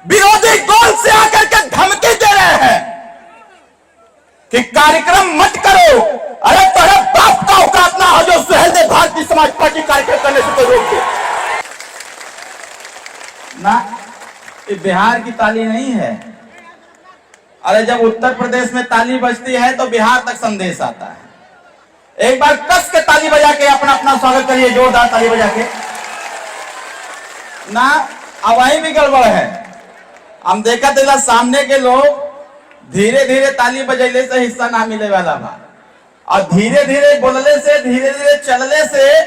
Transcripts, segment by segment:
विरोधी गोल से आकर के धमकी दे रहे हैं कि कार्यक्रम मत करो। अरे तुम्हारे बाप का औकात ना हो जो सुहेलदेव भारतीय समाज पार्टी कार्यक्रम करने से कोई रोक दे ना। ये बिहार की ताली नहीं है। अरे जब उत्तर प्रदेश में ताली बजती है तो बिहार तक संदेश आता है। एक बार कस के ताली बजा के अपना अपना स्वागत करिए, जोरदार ताली बजा के ना। अब वही भी गड़बड़ है। हम देखा दिला सामने के लोग धीरे धीरे ताली बजैले से हिस्सा ना मिले वाला बा, और धीरे धीरे बोलने से, धीरे धीरे चलने से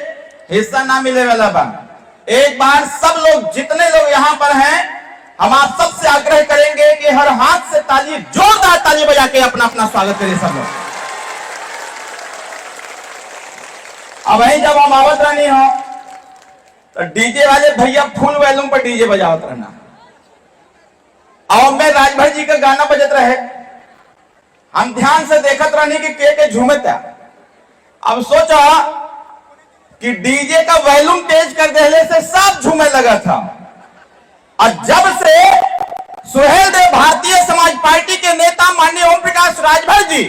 हिस्सा ना मिले वाला बा। एक बार सब लोग, जितने लोग यहाँ पर हैं, हम आप सबसे आग्रह करेंगे कि हर हाथ से ताली, जोरदार ताली बजा के अपना अपना स्वागत करिए सब लोग। अब वही जब हम आवत रहनी हो तो डीजे वाले भैया फुल वॉल्यूम पर डीजे बजावत रहना, और में राजभर जी का गाना बजत रहे। हम ध्यान से देखत रहनी कि के झूमता। अब सोचा कि डीजे का वॉल्यूम तेज कर देने से सब झूमे लगा था, और जब से सुहेलदेव भारतीय समाज पार्टी के नेता माननीय ओम प्रकाश राजभर जी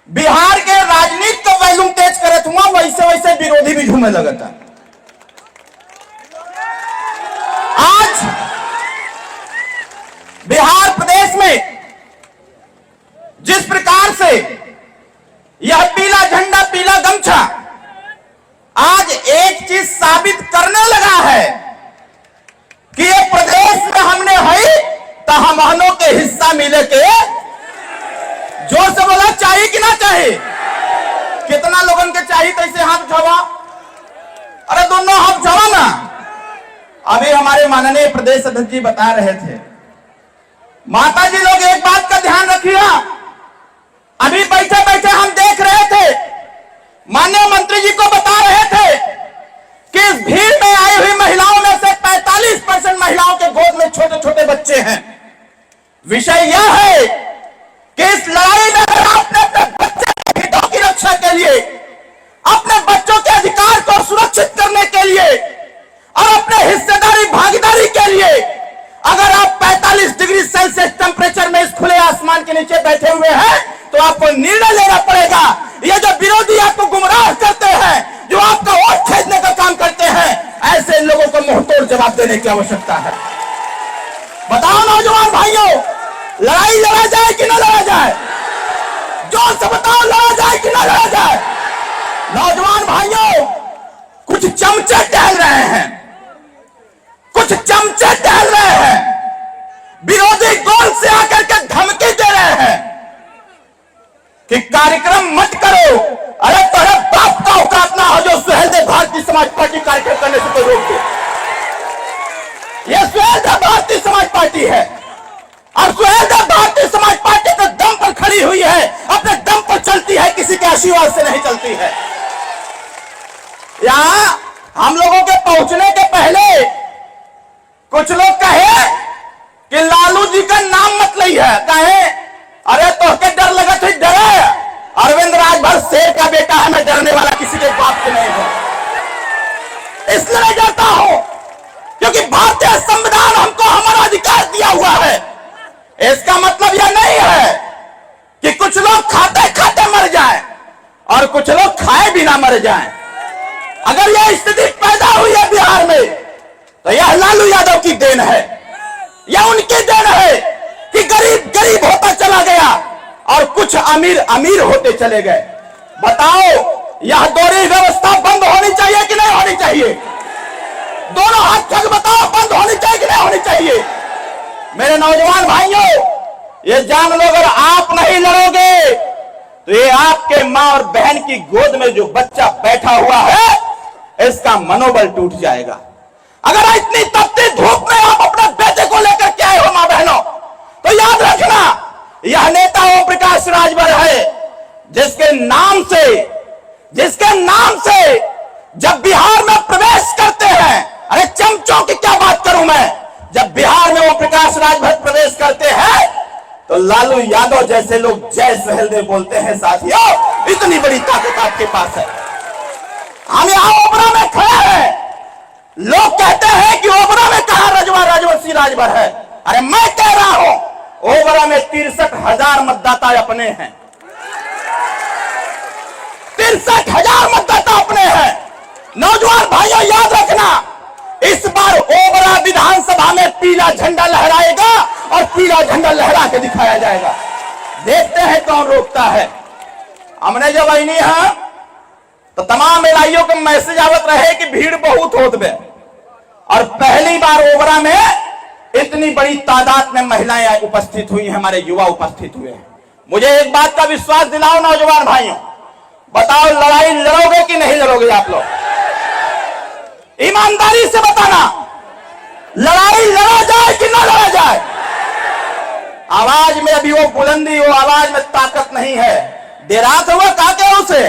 बिहार के राजनीति का वॉल्यूम तेज करत हुआ, वैसे वैसे विरोधी भी झूमे लगा था। आज बिहार प्रदेश में जिस प्रकार से यह पीला झंडा, पीला गमछा आज एक चीज साबित करने लगा है कि ये प्रदेश में हमने है तो हमनों के हिस्सा मिले के। जोर से बोला, चाहिए कि ना चाहिए? कितना लोगन के चाहिए? तो इसे हाथ उठावा। अरे दोनों हाथ उठावा ना। अभी हमारे माननीय प्रदेश अध्यक्ष जी बता रहे थे, माता जी लोग एक बात का ध्यान रखिए। अभी बैठे बैठे हम देख रहे थे, माननीय मंत्री जी को बता रहे थे कि इस भीड़ में आई हुई महिलाओं में से 45% महिलाओं के गोद में छोटे छोटे बच्चे हैं। विषय यह है कि इस लड़ाई में अपने अपने बच्चे के हितों की रक्षा के लिए, अपने बच्चों के अधिकार को सुरक्षित करने के लिए और अपने हिस्सेदारी भागीदारी के लिए अगर आप 45 डिग्री सेल्सियस टेम्परेचर में इस खुले आसमान के नीचे बैठे हुए हैं तो आपको निर्णय लेना पड़ेगा। ये जो विरोधी आपको गुमराह करते हैं, जो आपका वोट खरीदने का काम करते हैं, ऐसे लोगों को मुंहतोड़ जवाब देने की आवश्यकता है। बताओ नौजवान भाइयों, लड़ाई लड़ा जाए कि ना लड़ा जाए? जोर से बताओ, लड़ा जाए कि ना लड़ा जाए? नौजवान भाइयों, कुछ चमचे टहल रहे हैं, कुछ चमचे टहल रहे हैं, विरोधी गोल से आकर के धमकी दे रहे हैं कि कार्यक्रम मत करो। अरे तुम्हारे बाप का औकात ना हो जो सुहेलदेव भारतीय समाज पार्टी कार्यक्रम करने से कोई रोक दे। यह सुहेलदेव भारतीय समाज पार्टी है, और सुहेलदेव भारतीय समाज पार्टी के दम पर खड़ी हुई है, अपने दम पर चलती है, किसी के आशीर्वाद से नहीं चलती है। यहां हम लोगों के पहुंचने के पहले कुछ लोग कहे कि लालू जी का नाम मत ली है। कहे, अरे तो के डर लगा थे? डरे? अरविंद राजभर शेर का बेटा है, मैं डरने वाला किसी के बाप से नहीं हूं। इसलिए डरता हूं क्योंकि भारतीय संविधान हमको हमारा अधिकार दिया हुआ है। इसका मतलब यह नहीं है कि कुछ लोग खाते खाते मर जाएं और कुछ लोग खाए बिना मर जाएं। अगर यह स्थिति पैदा हुई है बिहार में तो यह लालू यादव की देन है, यह उनकी देन है कि गरीब गरीब होता चला गया और कुछ अमीर अमीर होते चले गए। बताओ, यह दोहरी व्यवस्था बंद होनी चाहिए कि नहीं होनी चाहिए? दोनों हाथ ठग बताओ, बंद होनी चाहिए कि नहीं होनी चाहिए? मेरे नौजवान भाइयों, ये जान लो, अगर आप नहीं लड़ोगे तो ये आपके मां और बहन की गोद में जो बच्चा बैठा हुआ है, इसका मनोबल टूट जाएगा। अगर इतनी तपती धूप में आप अपने बेटे को लेकर के आए हो मां बहनों, तो याद रखना, यह नेता ओम प्रकाश राजभर है, जिसके नाम से जब बिहार में प्रवेश करते हैं, अरे चमचों की क्या बात करूं मैं, जब बिहार में ओम प्रकाश राजभर प्रवेश करते हैं तो लालू यादव जैसे लोग जय सुहेलदेव बोलते हैं। साथियों, इतनी बड़ी ताकत आपके पास है। हम यहां ओबरा में खड़े हैं, लोग कहते हैं कि ओबरा में कहां राजभर सिंह राजभर है। अरे मैं कह रहा हूं ओबरा में 63,000 मतदाता अपने हैं, 63,000 मतदाता अपने हैं। नौजवान भाइयों याद रखना, इस बार ओबरा विधानसभा में पीला झंडा लहराएगा और पीला झंडा लहरा के दिखाया जाएगा। देखते हैं कौन रोकता है। हमने जब आई है तो तमाम एलाइयों को मैसेज आवत रहे कि भीड़ बहुत होत बे, और पहली बार ओबरा में इतनी बड़ी तादाद में महिलाएं उपस्थित हुई हैं, हमारे युवा उपस्थित हुए हैं। मुझे एक बात का विश्वास दिलाओ नौजवान भाइयों, बताओ लड़ाई लड़ोगे कि नहीं लड़ोगे? आप लोग ईमानदारी से बताना, लड़ाई लड़ा जाए कि ना लड़ा जाए? आवाज में अभी वो बुलंदी, वो आवाज में ताकत नहीं है। डराते हुए कहा के उसे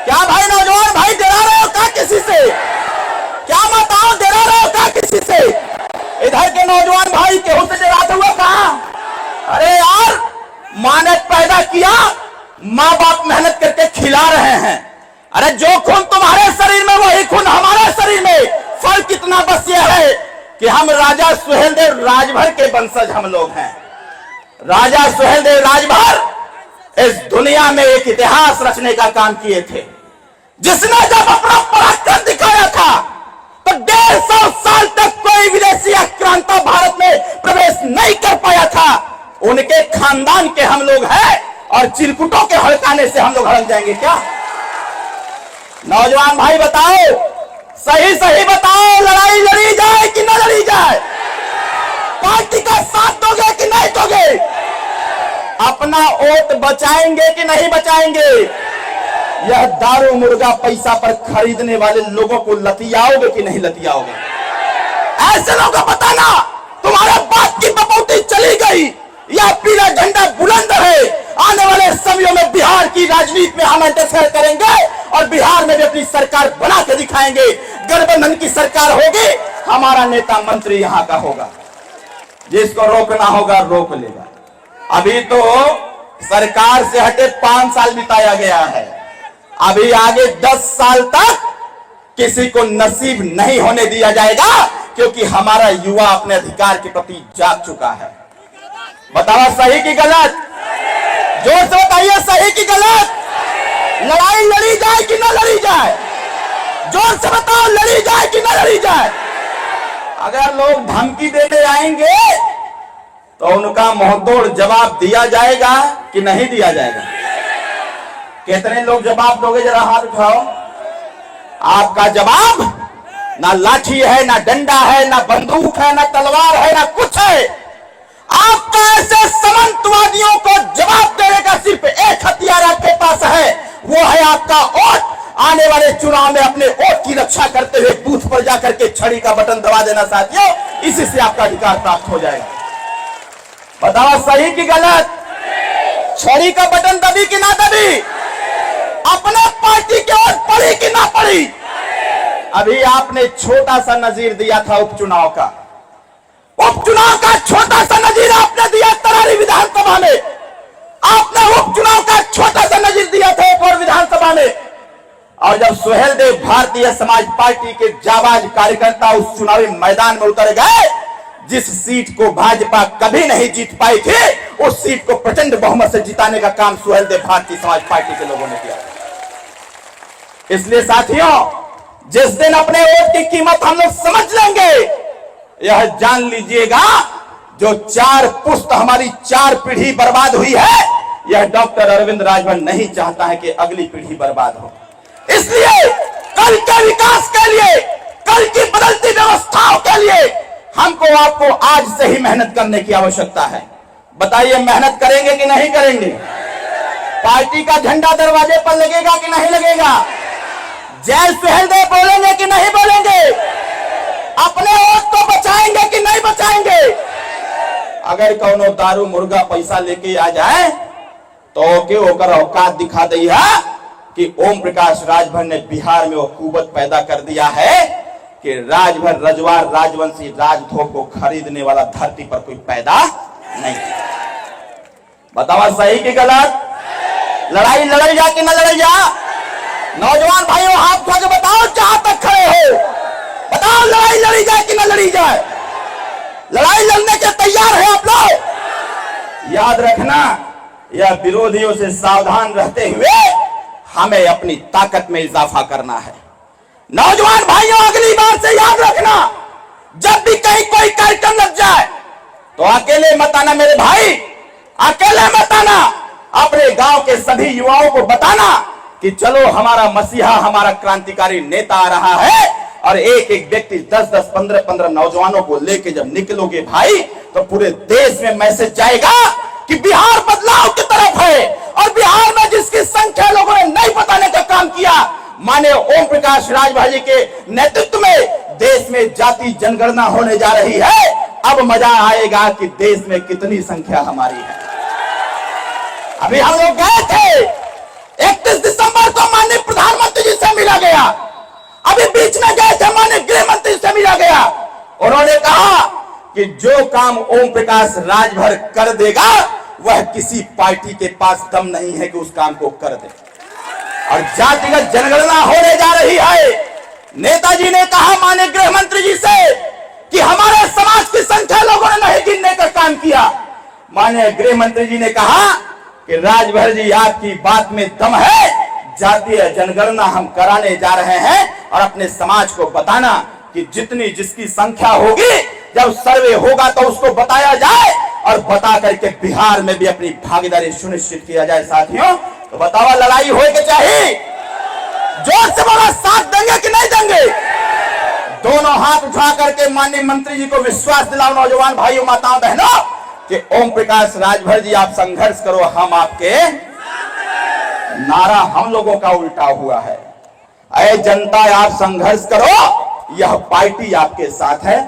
क्या भाई? नौजवान भाई डरा रहे हो क्या किसी से? क्या बताओ डरा रहे हो क्या किसी से? इधर के नौजवान भाई केहू से डराते हुए कहा? अरे यार, मां ने पैदा किया, मां बाप मेहनत करके खिला रहे हैं। अरे जो खून तुम्हारे शरीर में वही खून हमारे शरीर में। फर्क कितना बस यह है कि हम राजा सुहेलदेव राजभर के वंशज हम लोग हैं। राजा सुहेलदेव राजभर इस दुनिया में एक इतिहास रचने का काम किए थे, जिसने जब अपना पराक्रम दिखाया था तो 150 साल तक कोई विदेशी आक्रांता भारत में प्रवेश नहीं कर पाया था। उनके खानदान के हम लोग हैं और चिरकुटों के हड़काने से हम लोग हड़क जाएंगे क्या? नौजवान भाई बताओ, सही सही बताओ, लड़ाई लड़ी जाए कि ना लड़ी जाए? पार्टी का साथ दोगे कि नहीं दोगे? अपना वोट बचाएंगे कि नहीं बचाएंगे? यह दारू मुर्गा पैसा पर खरीदने वाले लोगों को लतियाओगे कि नहीं लतियाओगे? ऐसे लोगों को बताना तुम्हारे बात की बपौती चली गई, यह पीला झंडा बुलंद है। आने वाले समयों में बिहार की राजनीति में हम इंटरफेयर करेंगे और बिहार में भी अपनी सरकार बना के दिखाएंगे। गठबंधन की सरकार होगी, हमारा नेता मंत्री यहां का होगा, जिसको रोकना होगा रोक लेगा। अभी तो सरकार से हटे 5 साल बिताया गया है, अभी आगे 10 साल तक किसी को नसीब नहीं होने दिया जाएगा, क्योंकि हमारा युवा अपने अधिकार के प्रति जाग चुका है। बताओ सही की गलत? जोर से बताइए, सही की गलत? लड़ाई लड़ी जाए कि ना लड़ी जाए? जोर से बताओ, लड़ी जाए कि ना लड़ी जाए? अगर लोग धमकी देने आएंगे तो उनका मुंहतोड़ जवाब दिया जाएगा कि नहीं दिया जाएगा? कितने लोग जवाब दोगे? जरा हाथ उठाओ। आपका जवाब ना लाठी है, ना डंडा है, ना बंदूक है, ना तलवार है, ना कुछ है। आपका ऐसे सामंतवादियों को जवाब देने का सिर्फ एक हथियार आपके पास है, वो है आपका वोट। आने वाले चुनाव में अपने वोट की रक्षा करते हुए बूथ पर जाकर के छड़ी का बटन दबा देना साथियों, इसी से आपका अधिकार प्राप्त हो जाएगा। बताओ सही की गलत? छड़ी का बटन दबी कि ना दबी? अपने पार्टी की ओर पड़ी कि ना पड़ी? अभी आपने छोटा सा नजीर दिया था उपचुनाव का, उपचुनाव का छोटा सा नजीर आपने दिया तरारी विधानसभा में। आपने उपचुनाव का छोटा सा नजीर दिया था एक और विधानसभा में, और जब सुहेलदेव भारतीय समाज पार्टी के जाबाज कार्यकर्ता उस चुनावी मैदान में उतर गए, जिस सीट को भाजपा कभी नहीं जीत पाई थी, उस सीट को प्रचंड बहुमत से जिताने का काम सुहेलदेव भारतीय समाज पार्टी के लोगों ने किया। इसलिए साथियों, जिस दिन अपने वोट की कीमत हम लोग समझ लेंगे, यह जान लीजिएगा, जो 4 पुश्त हमारी 4 पीढ़ी बर्बाद हुई है, यह डॉक्टर अरविंद राजभर नहीं चाहता है कि अगली पीढ़ी बर्बाद हो। इसलिए कल के विकास के लिए, कल की बदलती व्यवस्थाओं के लिए हमको आपको आज से ही मेहनत करने की आवश्यकता है। बताइए, मेहनत करेंगे कि नहीं करेंगे? पार्टी का झंडा दरवाजे पर लगेगा कि नहीं लगेगा? जय सुहेलदेव बोलेंगे कि नहीं बोलेंगे? अपने वोट को बचाएंगे कि नहीं बचाएंगे? अगर कौनो दारू मुर्गा पैसा लेके आ जाए तो ओके ओकर औकात दिखा दी है कि ओम प्रकाश राजभर ने बिहार में वो कुवत पैदा कर दिया है कि राजभर रजवार राजवंशी राजधोख को खरीदने वाला धरती पर कोई पैदा नहीं। बताओ सही की गलत? लड़ाई लड़ाई जा कि न लड़ाई जा? नौजवान भाइयों हाथ उठा के बताओ, जहां तक खड़े हो बताओ, लड़ाई लड़ी जाए कि न लड़ी जाए? लड़ाई लड़ने तैयार है आप लोग? याद रखना, यह विरोधियों से सावधान रहते हुए हमें अपनी ताकत में इजाफा करना है। नौजवान भाइयों, अगली बार से याद रखना, जब भी कहीं कोई कार्यक्रम लग जाए तो अकेले मत आना मेरे भाई, अकेले मत आना। अपने गांव के सभी युवाओं को बताना कि चलो हमारा मसीहा, हमारा क्रांतिकारी नेता आ रहा है। और एक एक व्यक्ति 10-10, 15-15 नौजवानों को लेके जब निकलोगे भाई, तो पूरे देश में मैसेज जाएगा कि बिहार बदलाव की तरफ है। और बिहार में जिसकी संख्या लोगों ने नहीं बताने का काम किया, माननीय ओम प्रकाश राजभर जी के नेतृत्व में देश में जाति जनगणना होने जा रही है। अब मजा आएगा कि देश में कितनी संख्या हमारी है। अभी हम लोग गए थे, 31 दिसंबर को माननीय प्रधानमंत्री जी से मिला गया। अभी बीच में गए थे, माननीय गृह मंत्री से मिला गया। उन्होंने कहा कि जो काम ओम प्रकाश राजभर कर देगा, वह किसी पार्टी के पास दम नहीं है कि उस काम को कर दे। और जातिगत जनगणना होने जा रही है। नेताजी ने कहा माननीय गृह मंत्री जी से कि हमारे समाज की संख्या लोगों ने नहीं गिनने का काम किया। माननीय गृह मंत्री जी ने कहा कि राजभर जी, आपकी बात में दम है, जातीय जनगणना हम कराने जा रहे हैं। और अपने समाज को बताना कि जितनी जिसकी संख्या होगी, जब सर्वे होगा तो उसको बताया जाए और बता करके बिहार में भी अपनी भागीदारी सुनिश्चित किया जाए। साथियों, तो बताओ, लड़ाई होगी चाहिए? जोर से बोला, साथ देंगे कि नहीं देंगे? दोनों हाथ उठा करके माननीय मंत्री जी को विश्वास दिलाओ, नौजवान भाइयों, माताओं, बहनों, कि ओम प्रकाश राजभर जी, आप संघर्ष करो, हम आपके। नारा हम लोगों का उल्टा हुआ है, अरे जनता आप संघर्ष करो, यह पार्टी आपके साथ है।